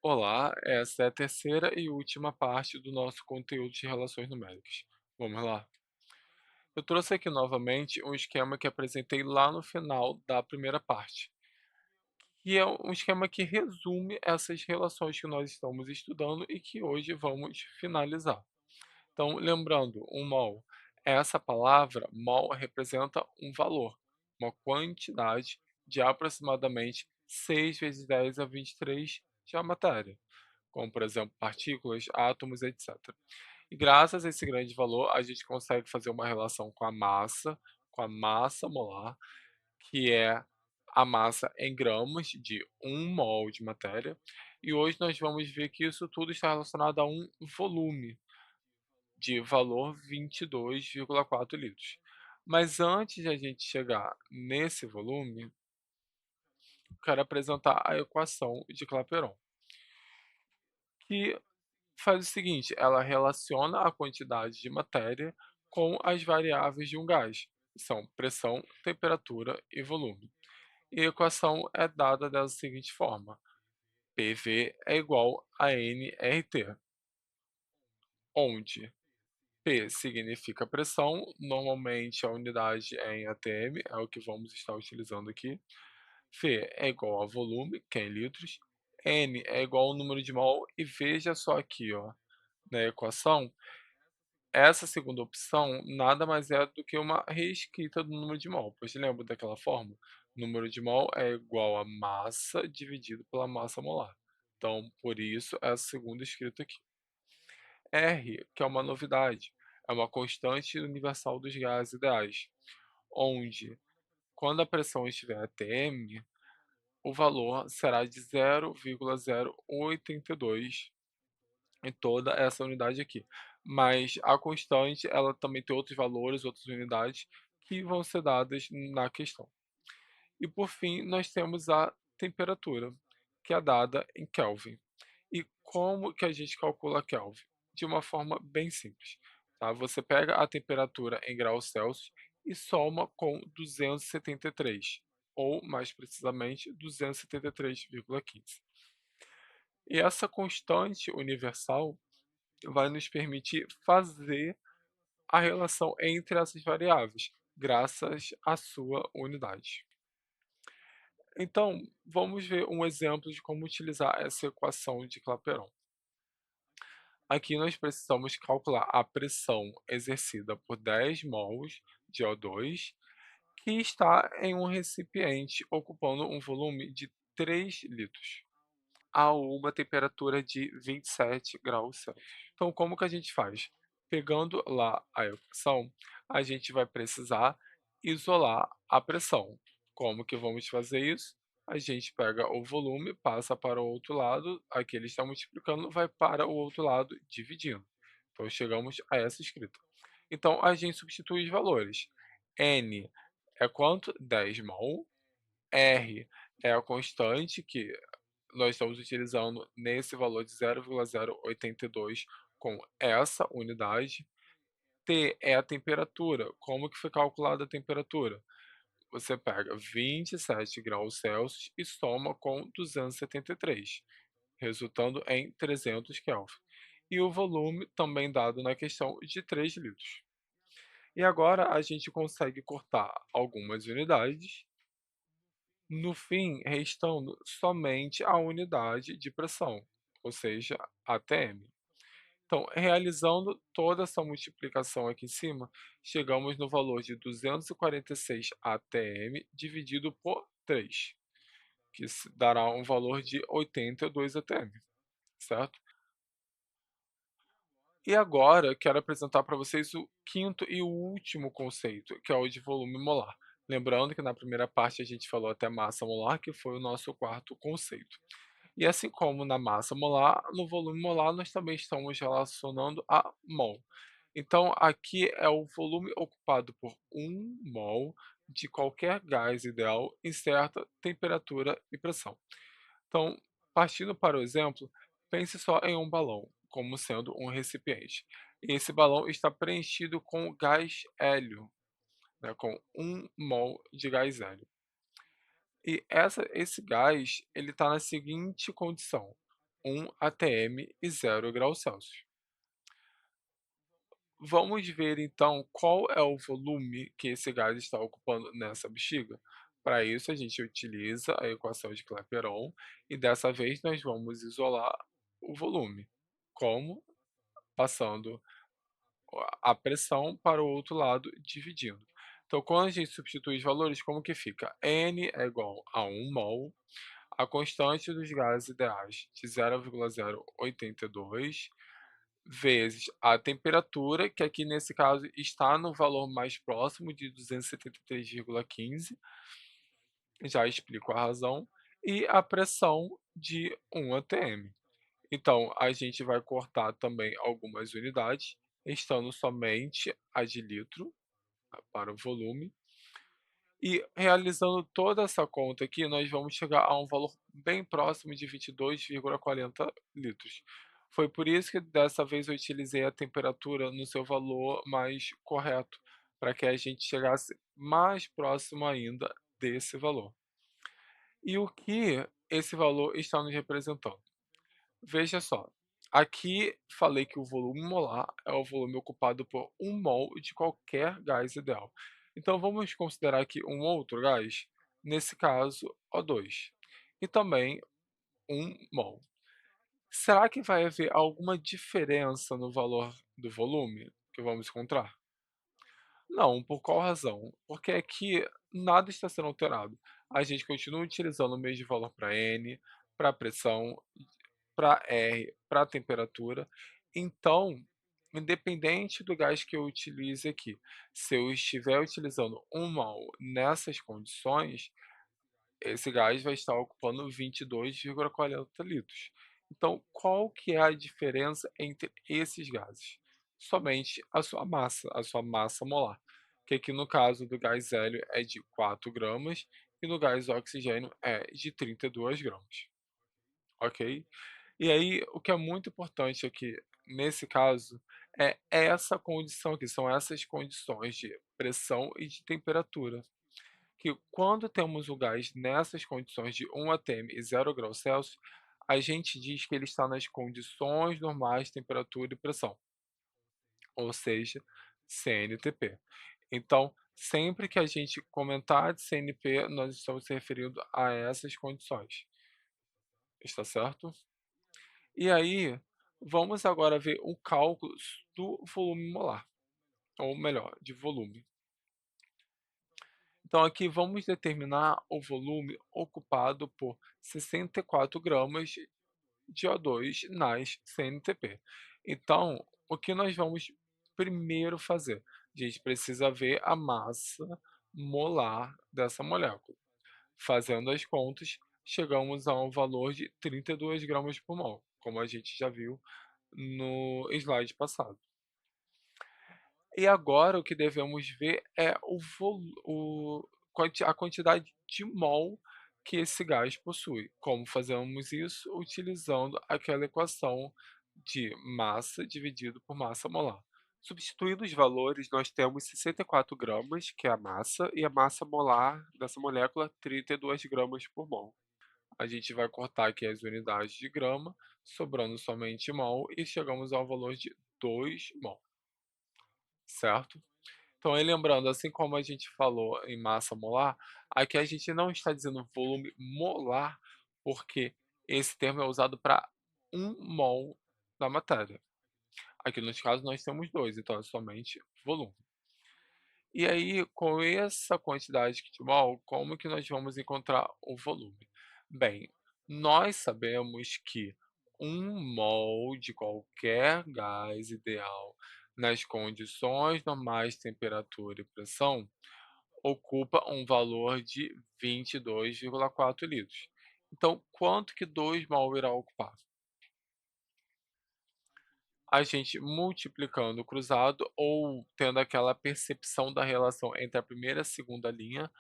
Olá, essa é a terceira e última parte do nosso conteúdo de relações numéricas. Vamos lá? Eu trouxe aqui novamente um esquema que apresentei lá no final da primeira parte, e é um esquema que resume essas relações que nós estamos estudando e que hoje vamos finalizar. Então, lembrando, um mol, essa palavra mol representa um valor, uma quantidade de aproximadamente 6 vezes 10 a 23 de uma matéria, como por exemplo partículas, átomos, etc. E graças a esse grande valor, a gente consegue fazer uma relação com a massa molar, que é a massa em gramas de um mol de matéria. E hoje nós vamos ver que isso tudo está relacionado a um volume de valor 22,4 litros. Mas antes de a gente chegar nesse volume, quero apresentar a equação de Clapeyron, que faz o seguinte: ela relaciona a quantidade de matéria com as variáveis de um gás, que são pressão, temperatura e volume. E a equação é dada da seguinte forma: PV é igual a nRT, onde P significa pressão, normalmente a unidade é em atm, é o que vamos estar utilizando aqui. V é igual a volume, que é em litros. N é igual ao número de mol, e veja só aqui, ó, na equação, essa segunda opção nada mais é do que uma reescrita do número de mol, pois lembra daquela forma? Número de mol é igual a massa dividido pela massa molar. Então, por isso, essa segunda escrita aqui. R, que é uma novidade, é uma constante universal dos gases ideais, onde, quando a pressão estiver atm, o valor será de 0,082 em toda essa unidade aqui. Mas a constante, ela também tem outros valores, outras unidades, que vão ser dadas na questão. E por fim, nós temos a temperatura, que é dada em Kelvin. E como que a gente calcula Kelvin? De uma forma bem simples, tá? Você pega a temperatura em graus Celsius e soma com 273, ou mais precisamente 273,15. E essa constante universal vai nos permitir fazer a relação entre essas variáveis, graças à sua unidade. Então, vamos ver um exemplo de como utilizar essa equação de Clapeyron. Aqui nós precisamos calcular a pressão exercida por 10 mols de O2, que está em um recipiente ocupando um volume de 3 litros, a uma temperatura de 27 graus Celsius. Então, como que a gente faz? Pegando lá a equação, a gente vai precisar isolar a pressão. Como que vamos fazer isso? A gente pega o volume, passa para o outro lado, aqui ele está multiplicando, vai para o outro lado dividindo. Então, chegamos a essa escrita. Então, a gente substitui os valores. N é quanto? 10 mol. R é a constante que nós estamos utilizando nesse valor de 0,082 com essa unidade. T é a temperatura. Como que foi calculada a temperatura? Você pega 27 graus Celsius e soma com 273, resultando em 300 Kelvin. E o volume, também dado na questão, de 3 litros. E agora a gente consegue cortar algumas unidades, no fim restando somente a unidade de pressão, ou seja, ATM. Então, realizando toda essa multiplicação aqui em cima, chegamos no valor de 246 ATM dividido por 3, que dará um valor de 82 ATM, certo? E agora quero apresentar para vocês o quinto e o último conceito, que é o de volume molar. Lembrando que na primeira parte a gente falou até massa molar, que foi o nosso quarto conceito. E assim como na massa molar, no volume molar nós também estamos relacionando a mol. Então, aqui é o volume ocupado por um mol de qualquer gás ideal em certa temperatura e pressão. Então, partindo para o exemplo, pense só em um balão, como sendo um recipiente. E esse balão está preenchido com gás hélio, né, com um mol de gás hélio. E esse gás ele está na seguinte condição. 1 atm e 0 °C. Vamos ver então qual é o volume que esse gás está ocupando nessa bexiga. Para isso, a gente utiliza a equação de Clapeyron e dessa vez nós vamos isolar o volume. Como? Passando a pressão para o outro lado, dividindo. Então, quando a gente substitui os valores, como que fica? N é igual a 1 mol, a constante dos gases ideais de 0,082 vezes a temperatura, que aqui nesse caso está no valor mais próximo de 273,15, já explico a razão, e a pressão de 1 atm. Então, a gente vai cortar também algumas unidades, estando somente a de litro para o volume. E realizando toda essa conta aqui, nós vamos chegar a um valor bem próximo de 22,40 litros. Foi por isso que dessa vez eu utilizei a temperatura no seu valor mais correto, para que a gente chegasse mais próximo ainda desse valor. E o que esse valor está nos representando? Veja só, aqui falei que o volume molar é o volume ocupado por 1 mol de qualquer gás ideal. Então vamos considerar aqui um outro gás, nesse caso O2, e também 1 mol. Será que vai haver alguma diferença no valor do volume que vamos encontrar? Não, por qual razão? Porque aqui nada está sendo alterado. A gente continua utilizando o mesmo valor para N, para pressão, para R, para temperatura. Então, independente do gás que eu utilize aqui, se eu estiver utilizando 1 mol nessas condições, esse gás vai estar ocupando 22,40 litros. Então, qual que é a diferença entre esses gases? Somente a sua massa molar, que aqui no caso do gás hélio é de 4 gramas e no gás oxigênio é de 32 gramas, ok? E aí, o que é muito importante aqui, nesse caso, é essa condição aqui, são essas condições de pressão e de temperatura, que quando temos o gás nessas condições de 1 atm e 0 °C, a gente diz que ele está nas condições normais de temperatura e pressão, ou seja, CNTP. Então, sempre que a gente comentar de CNP, nós estamos se referindo a essas condições, está certo? E aí, vamos agora ver o cálculo do volume molar, ou melhor, de volume. Então, aqui vamos determinar o volume ocupado por 64 gramas de O2 nas CNTP. Então, o que nós vamos primeiro fazer? A gente precisa ver a massa molar dessa molécula. Fazendo as contas, chegamos a um valor de 32 gramas por mol, como a gente já viu no slide passado. E agora o que devemos ver é a quantidade de mol que esse gás possui. Como fazemos isso? Utilizando aquela equação de massa dividido por massa molar. Substituindo os valores, nós temos 64 gramas, que é a massa, e a massa molar dessa molécula, 32 gramas por mol. A gente vai cortar aqui as unidades de grama, sobrando somente mol, e chegamos ao valor de 2 mol, certo? Então, aí lembrando, assim como a gente falou em massa molar, aqui a gente não está dizendo volume molar, porque esse termo é usado para 1 mol da matéria. Aqui nos casos nós temos 2, então é somente volume. E aí, com essa quantidade de mol, como que nós vamos encontrar o volume? Bem, nós sabemos que 1 mol de qualquer gás ideal nas condições normais de temperatura e pressão ocupa um valor de 22,4 litros. Então, quanto que 2 mol irá ocupar? A gente multiplicando o cruzado ou tendo aquela percepção da relação entre a primeira e a segunda linha,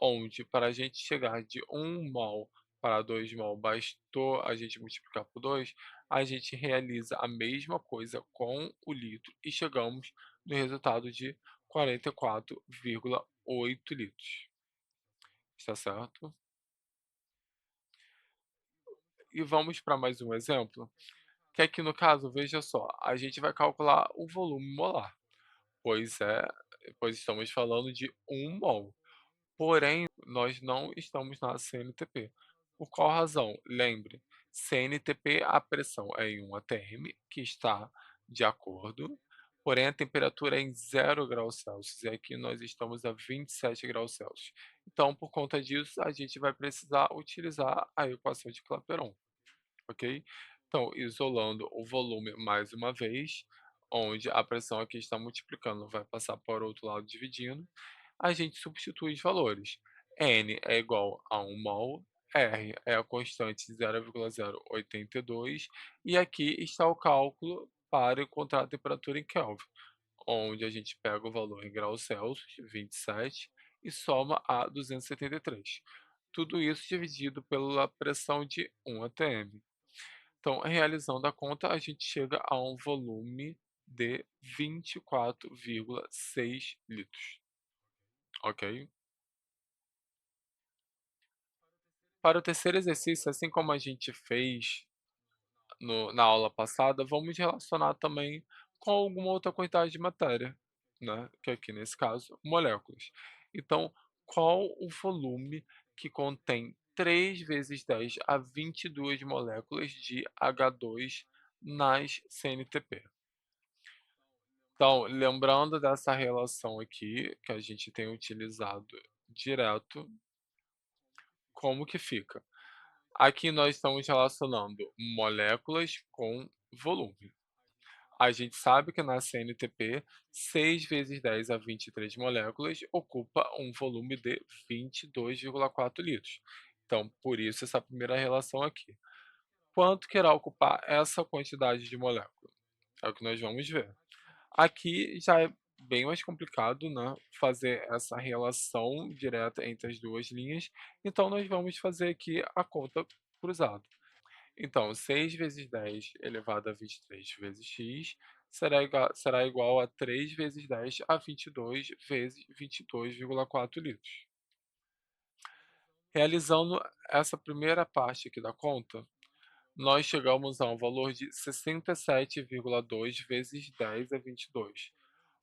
onde para a gente chegar de 1 mol para 2 mol bastou a gente multiplicar por 2, a gente realiza a mesma coisa com o litro e chegamos no resultado de 44,8 litros. Está certo? E vamos para mais um exemplo, que aqui no caso, veja só, a gente vai calcular o volume molar, pois é, pois estamos falando de 1 mol. Porém, nós não estamos na CNTP. Por qual razão? Lembre, CNTP, a pressão é em 1 atm, que está de acordo, porém a temperatura é em 0 graus Celsius, e aqui nós estamos a 27 graus Celsius. Então, por conta disso, a gente vai precisar utilizar a equação de Clapeyron, ok? Então, isolando o volume mais uma vez, onde a pressão aqui está multiplicando, vai passar para o outro lado dividindo, a gente substitui os valores. N é igual a 1 mol, R é a constante 0,082, e aqui está o cálculo para encontrar a temperatura em Kelvin, onde a gente pega o valor em graus Celsius, 27, e soma a 273. Tudo isso dividido pela pressão de 1 atm. Então, realizando a conta, a gente chega a um volume de 24,6 litros, ok? Para o terceiro exercício, assim como a gente fez na aula passada, vamos relacionar também com alguma outra quantidade de matéria, né? Que aqui nesse caso, moléculas. Então, qual o volume que contém 3 vezes 10 a 22 moléculas de H2 nas CNTP? Então, lembrando dessa relação aqui, que a gente tem utilizado direto, como que fica? Aqui nós estamos relacionando moléculas com volume. A gente sabe que na CNTP, 6 vezes 10 a 23 moléculas ocupa um volume de 22,4 litros. Então, por isso essa primeira relação aqui. Quanto que irá ocupar essa quantidade de molécula? É o que nós vamos ver. Aqui já é bem mais complicado, né, fazer essa relação direta entre as duas linhas, então nós vamos fazer aqui a conta cruzada. Então, 6 vezes 10 elevado a 23 vezes x será igual a 3 vezes 10 a 22 vezes 22,4 litros. Realizando essa primeira parte aqui da conta, nós chegamos a um valor de 67,2 vezes 10 a 22.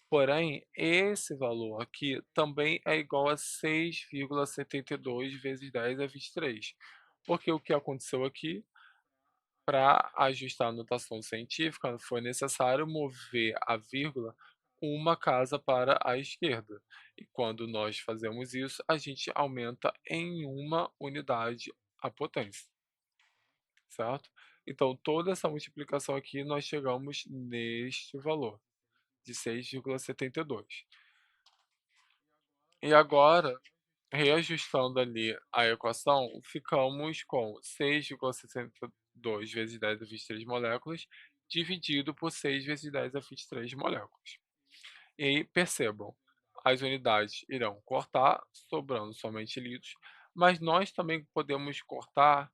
Porém, esse valor aqui também é igual a 6,72 vezes 10 a 23. Porque o que aconteceu aqui? Para ajustar a notação científica, foi necessário mover a vírgula uma casa para a esquerda. E quando nós fazemos isso, a gente aumenta em uma unidade a potência, certo? Então, toda essa multiplicação aqui, nós chegamos neste valor de 6,72. E agora, reajustando ali a equação, ficamos com 6,62 vezes 10 a 23 moléculas, dividido por 6 vezes 10 a 23 moléculas. E aí, percebam, as unidades irão cortar, sobrando somente litros, mas nós também podemos cortar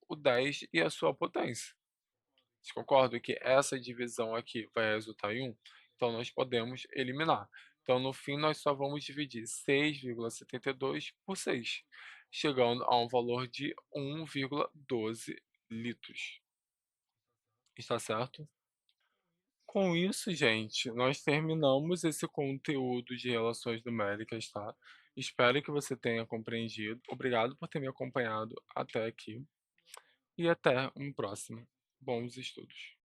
o 10 e a sua potência. Vocês concordam que essa divisão aqui vai resultar em 1? Então, nós podemos eliminar. Então, no fim, nós só vamos dividir 6,72 por 6, chegando a um valor de 1,12 litros. Está certo? Com isso, gente, nós terminamos esse conteúdo de relações numéricas, tá? Espero que você tenha compreendido. Obrigado por ter me acompanhado até aqui e até um próximo. Bons estudos!